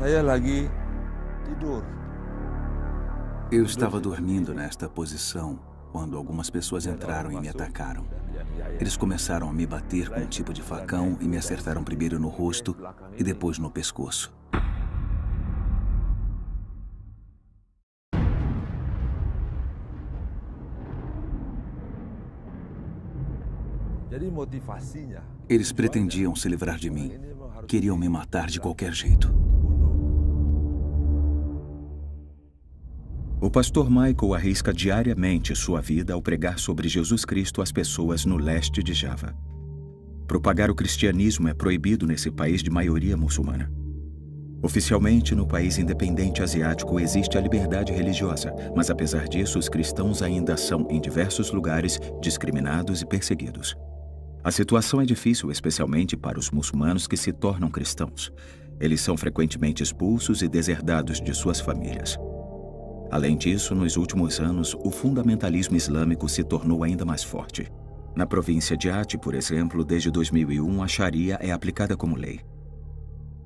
Saya lagi tidur. Eu estava dormindo nesta posição quando algumas pessoas entraram e me atacaram. Eles começaram a me bater com um tipo de facão e me acertaram primeiro no rosto e depois no pescoço. Jadi motivasinya Eles pretendiam se livrar de mim. Queriam me matar de qualquer jeito. O pastor Michael arrisca diariamente sua vida ao pregar sobre Jesus Cristo às pessoas no leste de Java. Propagar o cristianismo é proibido nesse país de maioria muçulmana. Oficialmente, no país independente asiático existe a liberdade religiosa, mas apesar disso, os cristãos ainda são, em diversos lugares, discriminados e perseguidos. A situação é difícil, especialmente para os muçulmanos que se tornam cristãos. Eles são frequentemente expulsos e deserdados de suas famílias. Além disso, nos últimos anos, o fundamentalismo islâmico se tornou ainda mais forte. Na província de Aceh, por exemplo, desde 2001, a Sharia é aplicada como lei.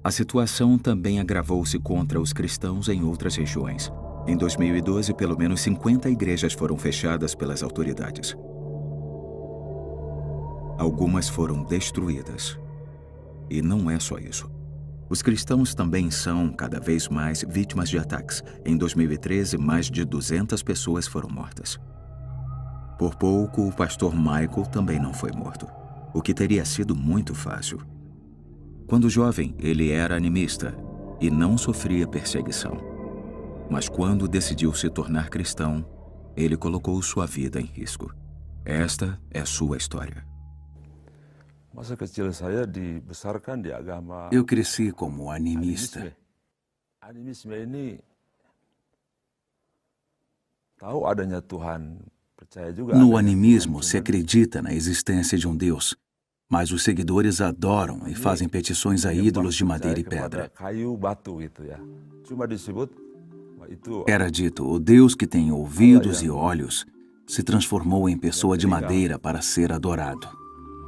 A situação também agravou-se contra os cristãos em outras regiões. Em 2012, pelo menos 50 igrejas foram fechadas pelas autoridades. Algumas foram destruídas. E não é só isso. Os cristãos também são, cada vez mais, vítimas de ataques. Em 2013, mais de 200 pessoas foram mortas. Por pouco, o pastor Michael também não foi morto, o que teria sido muito fácil. Quando jovem, ele era animista e não sofria perseguição. Mas quando decidiu se tornar cristão, ele colocou sua vida em risco. Esta é sua história. Masa kecil saya dibesarkan di agama Eu cresci como animista. Animisme ini tahu adanya Tuhan, percaya juga No adanya animismo Tuhan, se acredita na existência de um Deus, mas os seguidores adoram e fazem petições a ídolos de madeira e pedra. Kayu batu gitu ya. Cuma disebut itu Era dito, o Deus que tem ouvidos e olhos se transformou em pessoa de madeira para ser adorado.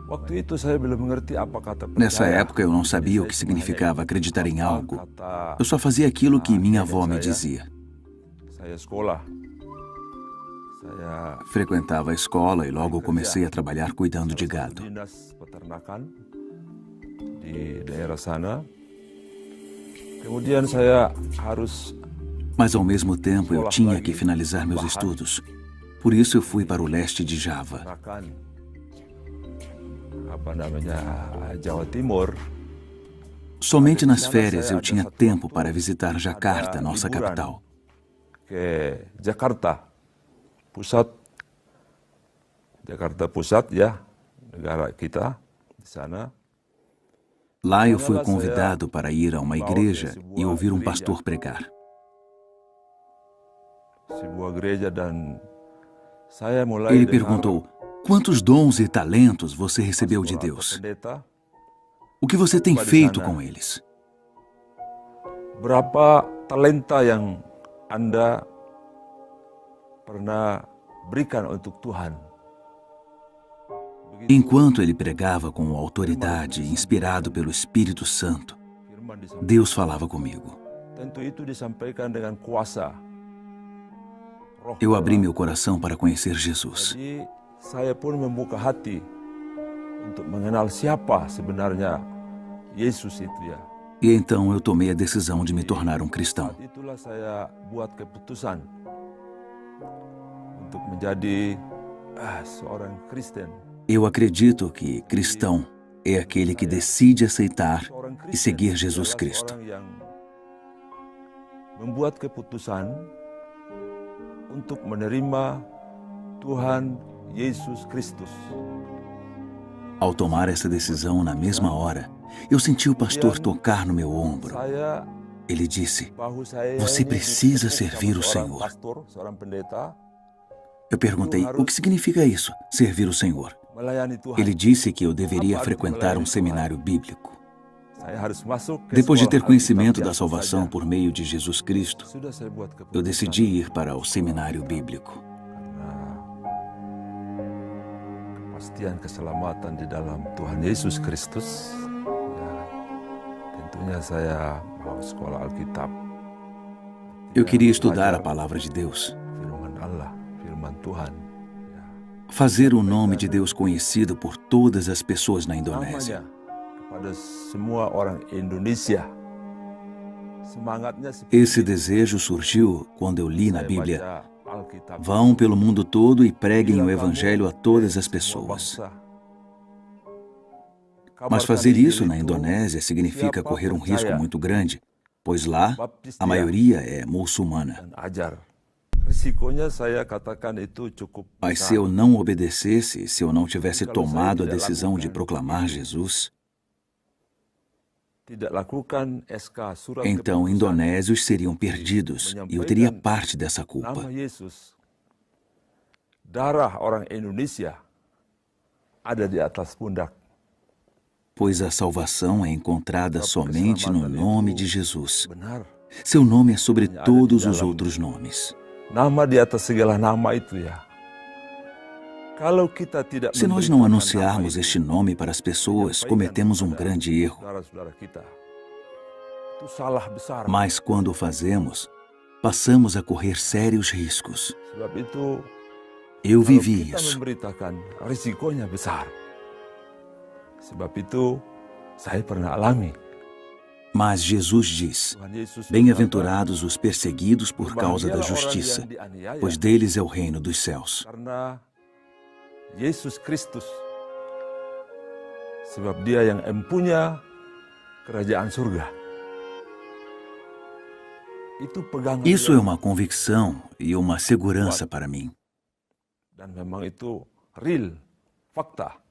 Waktu itu saya belum mengerti apa kata percaya. Nessa época eu não sabia o que significava acreditar em algo. Eu só fazia aquilo que minha avó me dizia. Saya sekolah. Saya Frequentava a escola e logo comecei a trabalhar cuidando de gado. dinas peternakan di daerah sana. Kemudian saya harus Mas ao mesmo tempo eu tinha que finalizar meus estudos. Por isso eu fui para o leste de Java. makan Jawa Timur. Somente nas férias eu tinha tempo para visitar Jakarta, nossa capital. Ke Jakarta Pusat. Jakarta Pusat ya, negara kita di sana. Lá eu fui convidado para ir a uma igreja e ouvir um pastor pregar. Sebuah gereja dan saya mulai Ele dengar perguntou, quantos dons e talentos você recebeu de Deus? pendeta, O que você tem feito com eles? berapa talenta yang Anda pernah berikan untuk Tuhan? Enquanto ele pregava com autoridade, inspirado pelo Espírito Santo, Firman disampaikan. Deus falava comigo. Tentu itu disampaikan dengan kuasa. Roh Eu abri Allah. meu coração para conhecer Jesus. Jadi saya pun membuka hati untuk mengenal siapa sebenarnya Yesus itu ya. E então eu tomei a decisão de me tornar um cristão. Saat itulah saya buat keputusan untuk menjadi seorang Kristen. Eu acredito que cristão é aquele que decide aceitar Seorang e seguir Kristen Jesus adalah Cristo. seorang yang membuat keputusan untuk menerima Tuhan Yesus Kristus. Ao tomar essa decisão na mesma hora, eu senti o pastor tocar no meu ombro. Saya Ele disse, bahu saya você ini precisa ditekuk servir sama o seorang Senhor. pastor, seorang pendeta, Eu perguntei, o que significa isso, servir o Senhor? melayani Tuhan. Ele disse que eu deveria frequentar um seminário bíblico. Saya harus masuk ke Depois de ter sekolah conhecimento Alkitab da biasa salvação saja. por meio de Jesus Cristo, Sudah saya buat keputusan. eu decidi ir para o seminário bíblico. Karena kepastian keselamatan di dalam Tuhan Yesus Kristus, ya, tentu Waktunya saya mau sekolah Alkitab. Eu queria estudar a palavra de Deus, Firman Allah, firman Tuhan. fazer o nome de Deus conhecido por todas as pessoas na Indonésia. Namanya kepada semua orang Indonesia. Semangatnya Esse desejo surgiu quando eu li na saya Bíblia: baca Alkitab. vão pelo mundo todo e preguem o Evangelho a todas as pessoas. Mas fazer isso na Indonésia significa correr um risco muito grande, pois lá a maioria é muçulmana. Dan ajar. Risikonya saya katakan itu cukup Mas besar. se eu não obedecesse, se eu não tivesse tomado a decisão de proclamar Jesus, Tidak lakukan SK surat então keputusan indonésios seriam perdidos e eu teria parte dessa culpa. nama Yesus, darah orang Indonesia ada di atas pundak. Pois a salvação é encontrada somente no nome de Jesus. Benar. Seu nome é sobre todos os outros nomes. Nama di atas segala nama itu ya. Kalau kita tidak Se nós não memberitakan anunciarmos nama este nome para as pessoas, cometemos um grande erro. saudara-saudara kita, itu salah besar. Mas quando o fazemos, passamos a correr sérios riscos. Sebab itu Eu kalau vivi kita isso. memberitakan, risikonya besar. Sebab itu saya pernah alami. Mas Jesus diz: Tuhan Yesus bem-aventurados os perseguidos por berkata, causa da "Berbahagialah orang justiça, yang dianiaya, pois deles é o reino dos céus. karena Yesus Kristus, sebab dia yang empunya kerajaan surga." Itu pegangan Isso dia. é uma convicção e uma segurança para mim. Dan memang itu real, fakta.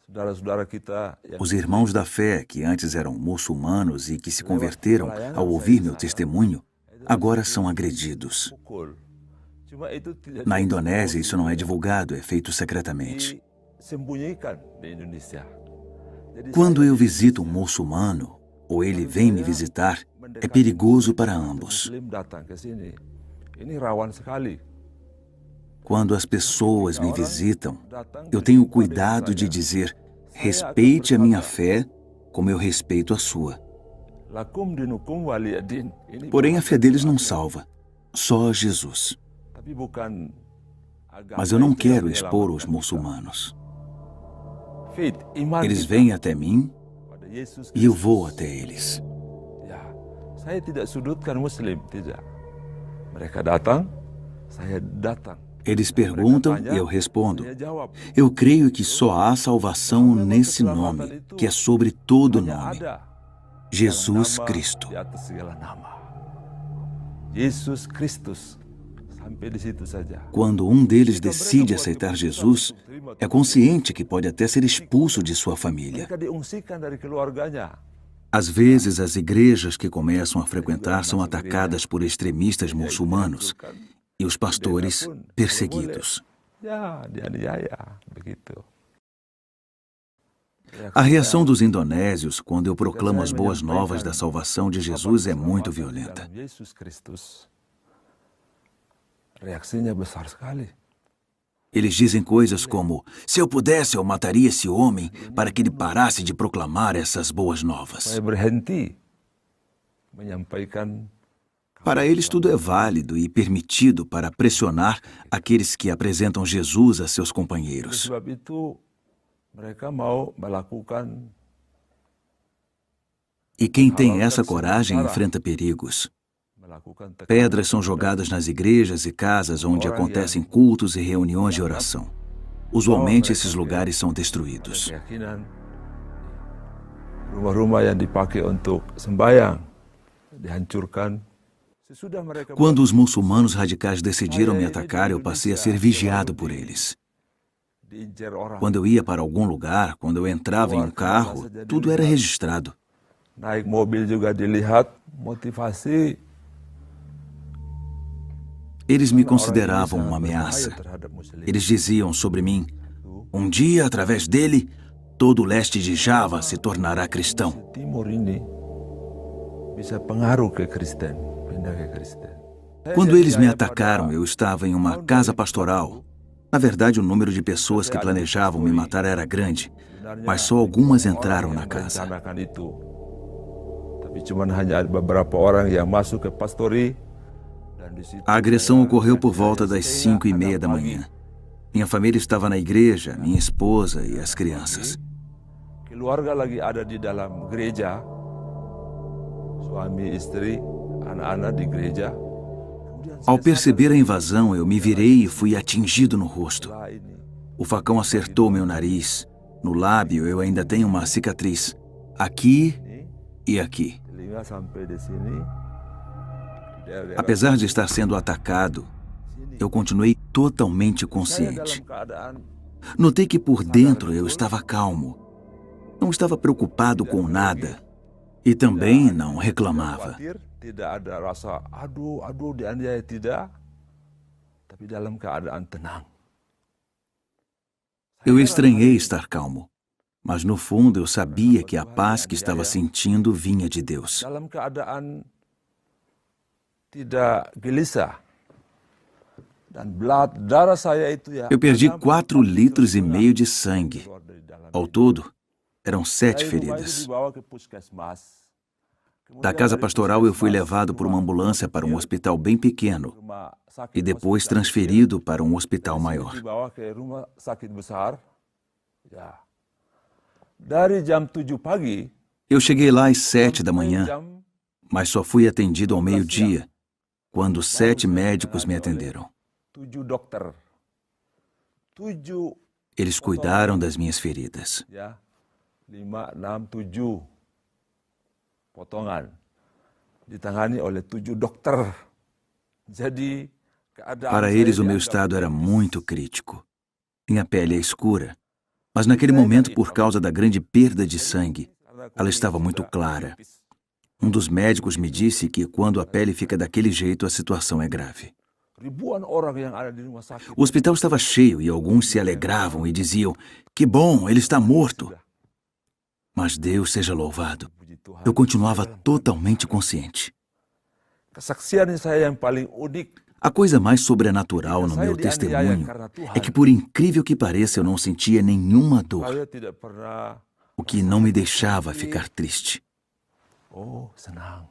Saudara-saudara kita yang Os irmãos da fé, que antes eram muçulmanos e que se converteram ao ouvir meu testemunho, agora são agredidos. pukul. Cuma itu tidak Na Indonésia, isso não é divulgado, é feito secretamente. disembunyikan di Indonesia. Jadi Quando eu visito um muçulmano, ou ele vem me visitar, é perigoso para ambos. Muslim datang ke sini. Ini rawan sekali. Quando as pessoas me visitam, eu tenho cuidado de dizer: respeite a minha fé como eu respeito a sua. Lakum dinukum waliyadin. Ini Porém, a fé deles não salva, só Jesus. tapi bukan agama Mas eu não itu yang quero expor os menyelamatkan muçulmanos. kita. Faith, iman Eles kita vêm até mim pada Yesus e eu Kristus. vou até eles. Ya, saya tidak sudutkan Muslim, tidak. Mereka datang, saya datang. Eles perguntam e eu respondo: Saya jawab. eu creio que só há salvação nesse nome, que é sobre todo Hanya nome: ada Jesus nama Cristo. di atas segala nama. Yesus Kristus. Sampai di situ saja. Quando um deles decide aceitar Jesus, é consciente que pode até ser expulso de sua família. Mereka diungsikan dari keluarganya. Às vezes, as igrejas que começam a frequentar são atacadas por extremistas muçulmanos e os pastores perseguidos. Ya, dianiaya, begitu. A reação dos indonésios quando eu proclamo as boas novas da salvação de Jesus é muito violenta. Yesus Kristus. Reaksinya besar sekali. Eles dizem coisas como: se eu pudesse, eu mataria esse homem para que ele parasse de proclamar essas boas novas. Saya berhenti menyampaikan Para eles, tudo é válido e permitido para pressionar aqueles que apresentam Jesus a seus companheiros. sebab itu mereka mau melakukan E quem tem essa coragem enfrenta perigos. tekanan. Pedras são jogadas nas igrejas e casas onde acontecem cultos e reuniões de oração. Usualmente, esses lugares são destruídos. Keyakinan rumah-rumah yang dipakai untuk sembahyang dihancurkan. Sesudah mereka Quando os muçulmanos radicais decidiram me atacar, eu passei a ser vigiado por eles. diincar orang, Quando eu ia para algum lugar, quando eu entrava em um carro, tudo era registrado. naik mobil juga dilihat, motivasi. Eles me consideravam uma ameaça. terhadap Muslim. Eles diziam sobre mim: um dia, através dele, todo o leste de Java se tornará cristão. Timur ini bisa pengaruh ke Kristen, pindah ke Kristen. Quando eles me atacaram, eu estava em uma casa pastoral. Na verdade, o número de pessoas que planejavam me matar era grande, mas só algumas entraram na casa. Merencanakan itu. Tapi cuman hanya ada beberapa orang yang masuk ke pastori. Dan di situ A agressão ocorreu por volta das 5:30 da manhã. Minha família estava na igreja, minha esposa e as crianças. keluarga lagi ada di dalam gereja. Suami, istri, anak-anak di gereja. Kemudian Ao perceber a invasão, eu me virei e fui atingido no rosto. setelah ini O facão acertou meu nariz. No lábio eu ainda tenho uma cicatriz. Aqui e aqui. telinga sampai di sini. Di daerah Apesar de estar sendo atacado, eu continuei totalmente saya consciente. dalam keadaan Notei que por dentro eu estava calmo. Não estava preocupado com nada. E também não reclamava. khawatir, tidak ada rasa aduh dianiaya, tidak. Tapi dalam keadaan tenang. Eu estranhei estar calmo. Mas no fundo eu sabia que a paz que estava sentindo vinha de Deus. Dalam keadaan tidak gelisah. Dan darah saya itu ya. Eu perdi 4,5 litros de sangue. keluar dari dalam. Ao todo, eram 7 Dari rumah itu feridas. dibawa ke puskesmas. Da casa pastoral eu fui levado por uma ambulância para um hospital bem pequeno Rumah sakit e depois transferido para um hospital maior. dibawa ke rumah sakit besar. Ya. Dari jam 7 pagi Eu cheguei lá às 7 da manhã, jam mas só fui atendido ao meio-dia, quando 7 médicos me atenderam. 7 dokter. 7 Eles cuidaram das minhas feridas. ya. 5, 6, 7 potongan ditangani oleh 7 dokter. Jadi keadaan Para saya eles, o meu dianggap estado era muito crítico. Minha pele é escura, mas naquele momento, por causa da grande perda de sangue, ela estava muito clara. Um dos médicos me disse que quando a pele fica daquele jeito, a situação é grave. ribuan orang yang ada di rumah sakit. O hospital estava cheio e alguns se alegravam e diziam: "Que bom, ele está morto." Mas Deus seja louvado. Puji Tuhan. Eu continuava totalmente consciente. Kesaksian saya yang paling unik. A coisa mais sobrenatural no meu testemunho é que, por incrível que pareça, eu não sentia nenhuma dor, Saya tidak pernah o que não me deixava ficar triste. senang.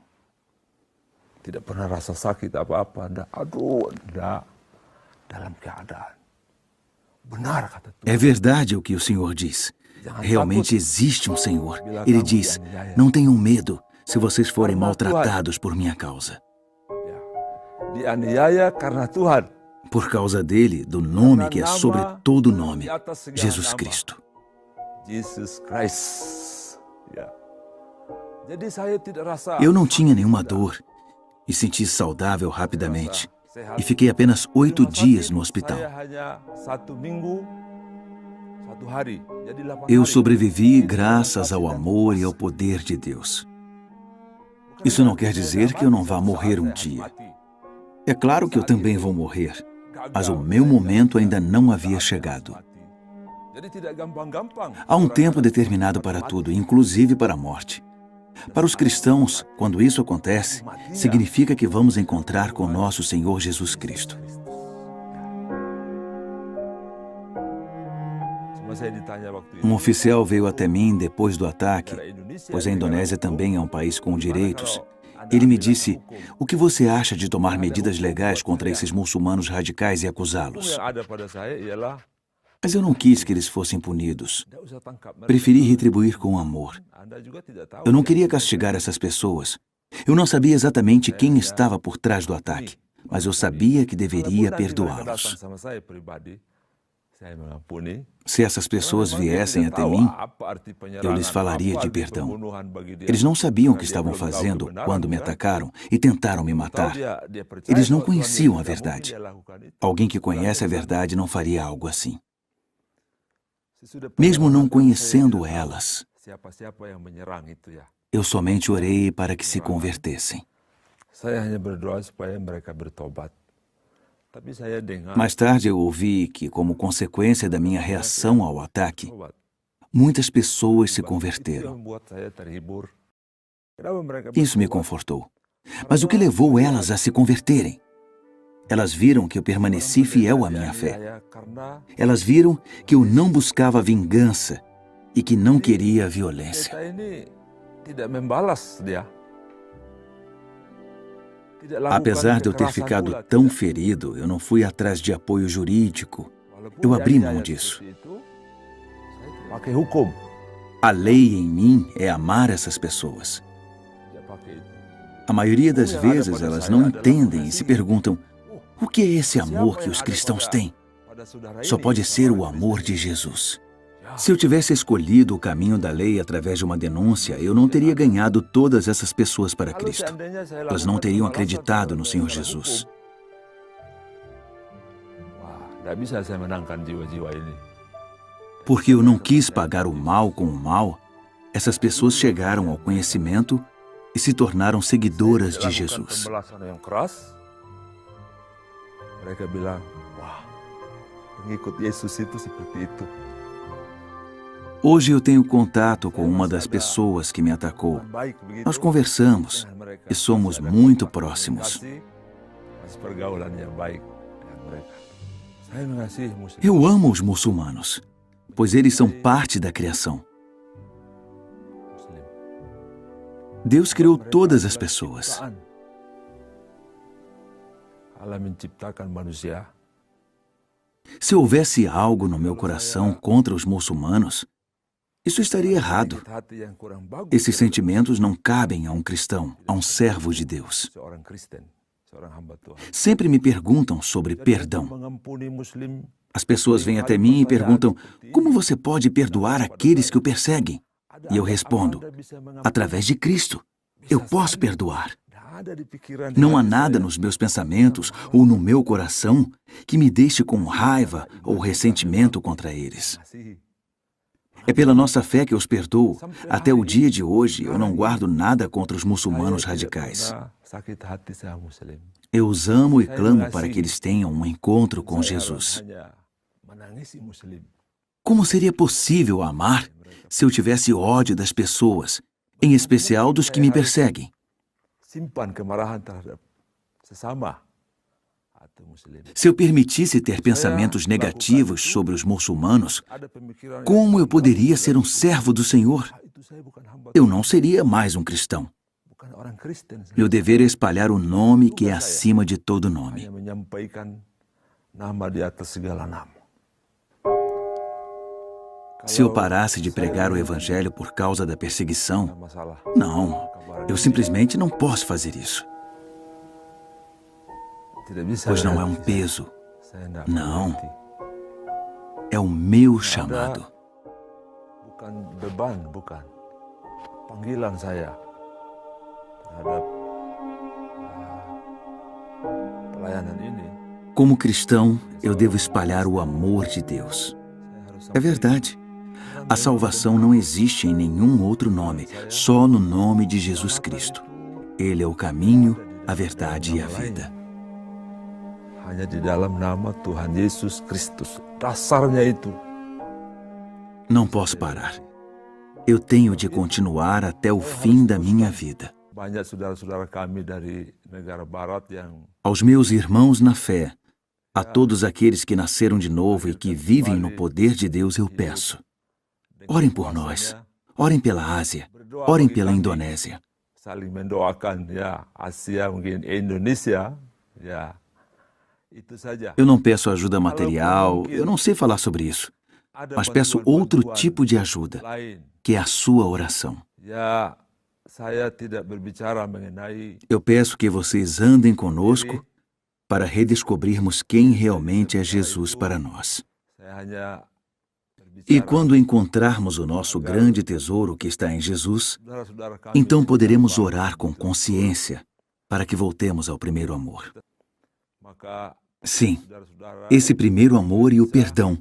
Tidak pernah rasa sakit apa-apa. Enggak. Dalam keadaan. Benar kata Tuhan. É verdade o que o Senhor diz. Realmente existe um Senhor. Ele diz: "Não tenham medo se vocês forem maltratados por minha causa." Ya. Dianiaya karena Tuhan. Por causa dele, do nome que é sobre todo nome, Di atas segala Jesus nama. Cristo. Jesus Christ. Ya. Jadi saya tidak rasa. Eu não tinha nenhuma dor. Me senti saudável rapidamente. E fiquei apenas 8 dias no hospital. Saya hanya 1 minggu, 1 hari. Jadi 8 Eu hari. sobrevivi graças ao amor e ao poder de Deus. Isso não quer dizer que eu não vá morrer um dia. É claro que eu também vou morrer, mas o meu momento ainda não havia chegado. Jadi tidak gampang-gampang. Há um tempo determinado para tudo, inclusive para a morte. Para os cristãos, quando isso acontece, significa que vamos encontrar com nosso Senhor Jesus Cristo. Cuma saya ditanya waktu itu. Um oficial veio até mim depois do ataque, Negara Indonesia, pois a Indonésia também é um país com direitos. Anda Ele me ambil disse: hukum. "O que você acha de tomar medidas legais contra esses muçulmanos radicais e Hukum acusá-los?" yang ada pada saya ialah Mas eu não quis que eles fossem punidos. tidak usah tangkap mereka. Preferi retribuir com amor. Anda juga tidak tahu. Eu não queria castigar essas pessoas. Eu não sabia exatamente quem estava por trás do ataque, mas eu sabia que deveria Walaupun nanti mereka datang perdoá-los. sama saya pribadi, saya mengampuni. Se essas pessoas Memang dia viessem tidak até tahu mim, apa arti penyerangan, eu lhes falaria apa de arti perdão. pembunuhan bagi dia. Eles não sabiam o que Karena dia estavam belum tahu fazendo kebenaran, quando me kan? atacaram e tentaram me Tahu matar. dia percaya Eles não kalau Tuhan conheciam a tidak mungkin verdade. dia lakukan itu. Alguém que conhece a verdade não faria algo assim. Sesudah Mesmo penyerangan, não saya conhecendo tidak tahu elas, siapa-siapa yang menyerang itu ya. eu somente orei para que se convertessem. Saya hanya berdoa supaya mereka bertobat. Tapi saya dengar Mais tarde eu ouvi que, como consequência da minha reação ao ataque, tobat. muitas pessoas se Itu yang converteram. membuat saya terhibur. Kenapa mereka Isso me bertobat? confortou. Mas o que levou elas a se converterem? Elas viram que eu permaneci fiel à minha fé. Karena Elas viram que eu não buscava vingança e que não queria a violência. kita ini tidak membalas dia. Apesar de eu ter ficado tão ferido, eu não fui atrás de apoio jurídico. Eu abri mão disso. Pakai hukum. A lei em mim é amar essas pessoas. A maioria das vezes elas não entendem e se perguntam: o que é esse amor que os cristãos têm? Só pode ser o amor de Jesus. Se eu tivesse escolhido o caminho da lei através de uma denúncia, eu não teria ganhado todas essas pessoas para Cristo. Elas não teriam acreditado no Senhor Jesus. Tidak bisa saya menangkan jiwa-jiwa ini. Porque eu não quis pagar o mal com o mal, essas pessoas chegaram ao conhecimento e se tornaram seguidoras de Jesus. Pembelasan yang keras, mereka bilang, wah, pengikut Yesus itu seperti itu. Hoje eu tenho contato com uma das pessoas que me atacou. Nós conversamos e somos muito próximos. Mas pergaulan yang baik dengan mereka. Saya mengasihi muslim. Eu amo os muçulmanos, pois eles são parte da criação. Deus criou todas as pessoas. Allah menciptakan manusia. Se houvesse algo no meu coração contra os muçulmanos, isso estaria errado. Hati yang kurang bagus. Esses sentimentos não cabem a um cristão, a um servo de Deus. Seorang Kristen, seorang hamba Tuhan. Sempre me perguntam sobre perdão. Mengampuni muslim. As pessoas vêm até mim e perguntam: como você pode perdoar aqueles que o perseguem? E eu respondo: através de Cristo, eu posso perdoar. Não há nada nos meus pensamentos ou no meu coração que me deixe com raiva ou ressentimento contra eles. É pela nossa fé que eu os perdoo. Até o dia de hoje, eu não guardo nada contra os muçulmanos radicais. Eu os amo e clamo para que eles tenham um encontro com Jesus. Como seria possível amar se eu tivesse ódio das pessoas, em especial dos que me perseguem? Simpan kemarahan terhadap sesama atau muslim. Se eu permitisse ter pensamentos negativos sobre os muçulmanos, como eu poderia ser um servo do Senhor? Itu saya bukan hamba, Eu não seria mais um cristão. bukan orang Kristen. Meu dever é espalhar o nome que é acima de todo nome. Hanya menyampaikan nama di atas segala nama. Se eu parasse de pregar o evangelho por causa da perseguição, Masalah. não, eu simplesmente não posso fazer isso, Tidak bisa. pois não é um peso, Saya tidak Não. mengerti. é o meu chamado. Bukan beban, bukan. Panggilan saya terhadap pelayanan ini. Como cristão, eu devo espalhar o amor de Deus. Saya harus É verdade. A salvação não existe em nenhum outro nome, só no nome de Jesus Cristo. Ele é o caminho, a verdade e a vida. Hanya di dalam nama Tuhan Yesus Kristus. Dasarnya itu. Não posso parar. Eu tenho de continuar até o fim da minha vida. Banyak saudara-saudara kami dari negara barat yang Aos meus irmãos na fé, a todos aqueles que nasceram de novo e que vivem no poder de Deus, eu peço: orem por nós, orem pela Ásia, orem pela Indonésia. saling mendoakan ya Asia mungkin Indonesia ya itu saja. Eu não peço ajuda material, eu não sei falar sobre isso, Ada mas peço outro bantuan-bantuan tipo de ajuda, lain. que é a sua oração. Ya saya tidak berbicara mengenai Eu peço que vocês andem conosco para redescobrirmos quem realmente é Jesus para nós. saya hanya E berbicara quando encontrarmos o nosso grande tesouro que está em Jesus, saudara-saudara kami então poderemos orar com consciência para que voltemos ao primeiro amor. maka Sim, saudara-saudara esse primeiro amor e o perdão,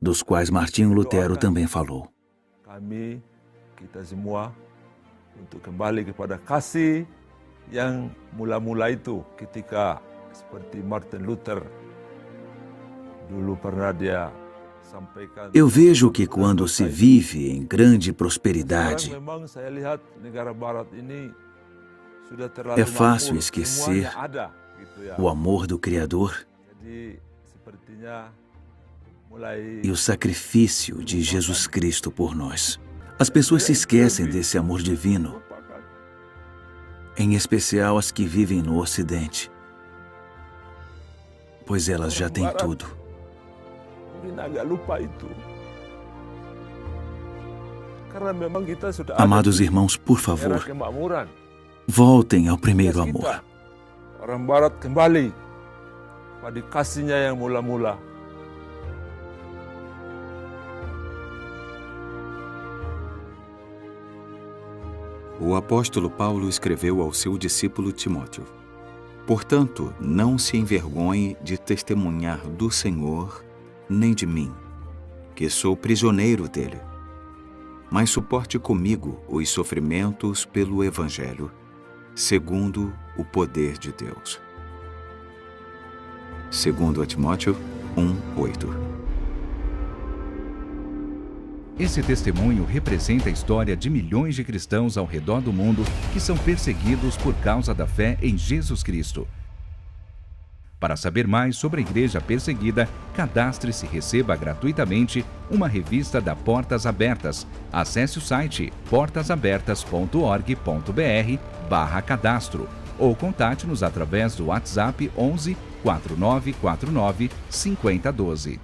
dos quais Martinho Lutero também falou. kami kita semua untuk kembali kepada kasih yang mula-mula itu ketika seperti Martin Luther dulu pernah dia sampaikan. Eu vejo que quando se vive em grande prosperidade, Sekarang memang saya lihat negara barat ini sudah terlalu É fácil makmur, esquecer semuanya ada gitu ya. o amor do Criador Jadi sepertinya mulai e o sacrifício de Jesus Cristo por nós. As pessoas se esquecem desse amor divino em especial as que vivem no Ocidente, pois elas já têm tudo. Amados irmãos, por favor, voltem ao primeiro amor. Orang Barat kembali pada kasihnya yang mula-mula. O apóstolo Paulo escreveu ao seu discípulo Timóteo: Portanto, não se envergonhe de testemunhar do Senhor, nem de mim, que sou prisioneiro dele. Mas suporte comigo os sofrimentos pelo Evangelho, segundo o poder de Deus. 2 Timóteo 1:8. Esse testemunho representa a história de milhões de cristãos ao redor do mundo que são perseguidos por causa da fé em Jesus Cristo. Para saber mais sobre a Igreja Perseguida, cadastre-se e receba gratuitamente uma revista da Portas Abertas. Acesse o site portasabertas.org.br/cadastro ou contate-nos através do WhatsApp 11 4949 5012.